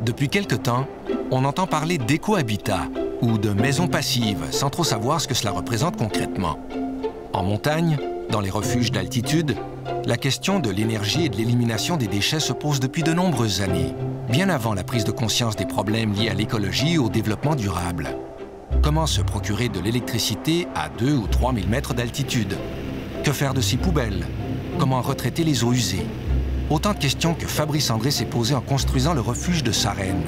Depuis quelque temps, on entend parler d'éco-habitat ou de maisons passives sans trop savoir ce que cela représente concrètement. En montagne, dans les refuges d'altitude, la question de l'énergie et de l'élimination des déchets se pose depuis de nombreuses années, bien avant la prise de conscience des problèmes liés à l'écologie et au développement durable. Comment se procurer de l'électricité à 2 ou 3 000 mètres d'altitude? Que faire de ces poubelles? Comment retraiter les eaux usées? Autant de questions que Fabrice André s'est posées en construisant le refuge de Sarenne.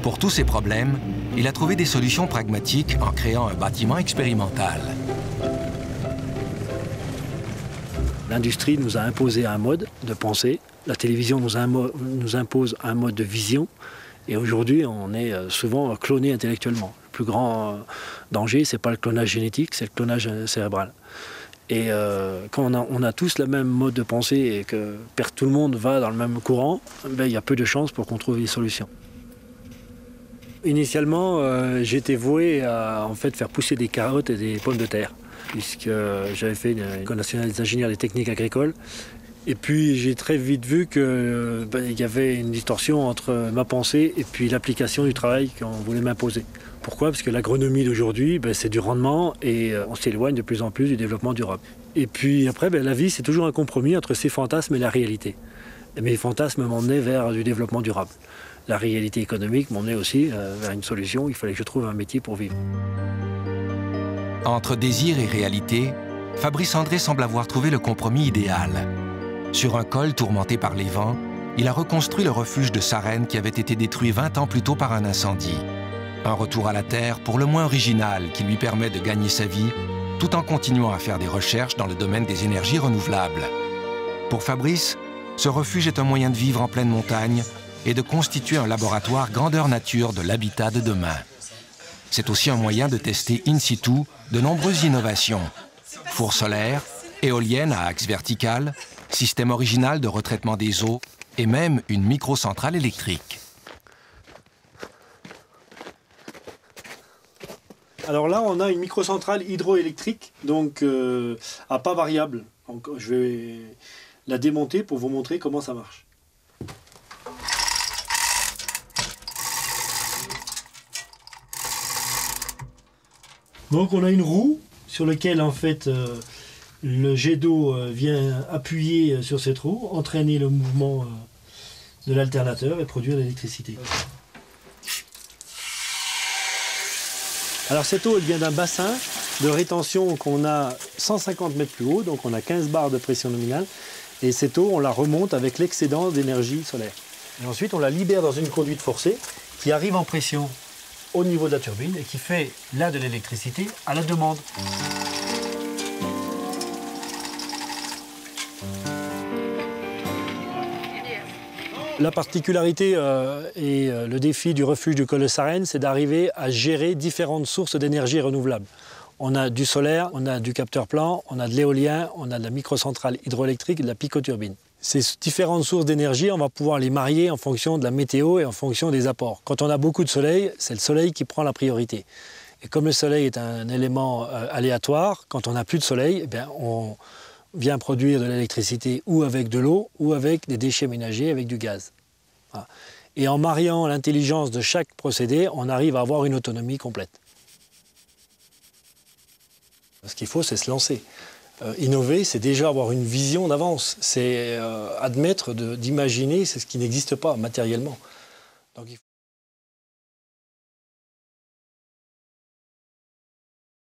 Pour tous ces problèmes, il a trouvé des solutions pragmatiques en créant un bâtiment expérimental. L'industrie nous a imposé un mode de pensée, la télévision nous impose un mode de vision, et aujourd'hui on est souvent cloné intellectuellement. Le plus grand danger, c'est pas le clonage génétique, c'est le clonage cérébral. Et quand on a tous le même mode de pensée et que tout le monde va dans le même courant, ben, il y a peu de chances pour qu'on trouve des solutions. Initialement, j'étais voué à faire pousser des carottes et des pommes de terre, puisque j'avais fait l'École nationale des ingénieurs des techniques agricoles. Et puis j'ai très vite vu qu'il y avait une distorsion entre ma pensée et puis l'application du travail qu'on voulait m'imposer. Pourquoi? Parce que l'agronomie d'aujourd'hui, c'est du rendement et on s'éloigne de plus en plus du développement durable. Et puis après, la vie, c'est toujours un compromis entre ces fantasmes et la réalité. Et mes fantasmes m'emmenaient vers du développement durable. La réalité économique m'emmenait aussi vers une solution. Il fallait que je trouve un métier pour vivre. Entre désir et réalité, Fabrice André semble avoir trouvé le compromis idéal. Sur un col tourmenté par les vents, il a reconstruit le refuge de Sarenne qui avait été détruit 20 ans plus tôt par un incendie. Un retour à la terre pour le moins original qui lui permet de gagner sa vie tout en continuant à faire des recherches dans le domaine des énergies renouvelables. Pour Fabrice, ce refuge est un moyen de vivre en pleine montagne et de constituer un laboratoire grandeur nature de l'habitat de demain. C'est aussi un moyen de tester in situ de nombreuses innovations. Four solaire, éolienne à axe vertical, système original de retraitement des eaux et même une microcentrale électrique. Alors là, on a une microcentrale hydroélectrique, donc à pas variable. Donc, je vais la démonter pour vous montrer comment ça marche. Donc on a une roue sur laquelle le jet d'eau vient appuyer sur cette roue, entraîner le mouvement de l'alternateur et produire l'électricité. Alors cette eau, elle vient d'un bassin de rétention qu'on a 150 mètres plus haut, donc on a 15 bars de pression nominale. Et cette eau, on la remonte avec l'excédent d'énergie solaire. Et ensuite, on la libère dans une conduite forcée qui arrive en pression au niveau de la turbine et qui fait là de l'électricité à la demande. La particularité et le défi du refuge du col de Sarenne, c'est d'arriver à gérer différentes sources d'énergie renouvelables. On a du solaire, on a du capteur plan, on a de l'éolien, on a de la microcentrale hydroélectrique et de la picoturbine. Ces différentes sources d'énergie, on va pouvoir les marier en fonction de la météo et en fonction des apports. Quand on a beaucoup de soleil, c'est le soleil qui prend la priorité. Et comme le soleil est un élément aléatoire, quand on n'a plus de soleil, on vient produire de l'électricité ou avec de l'eau ou avec des déchets ménagers, avec du gaz. Voilà. Et en mariant l'intelligence de chaque procédé, on arrive à avoir une autonomie complète. Ce qu'il faut, c'est se lancer. Innover, c'est déjà avoir une vision d'avance. C'est admettre d'imaginer ce qui n'existe pas matériellement. Donc,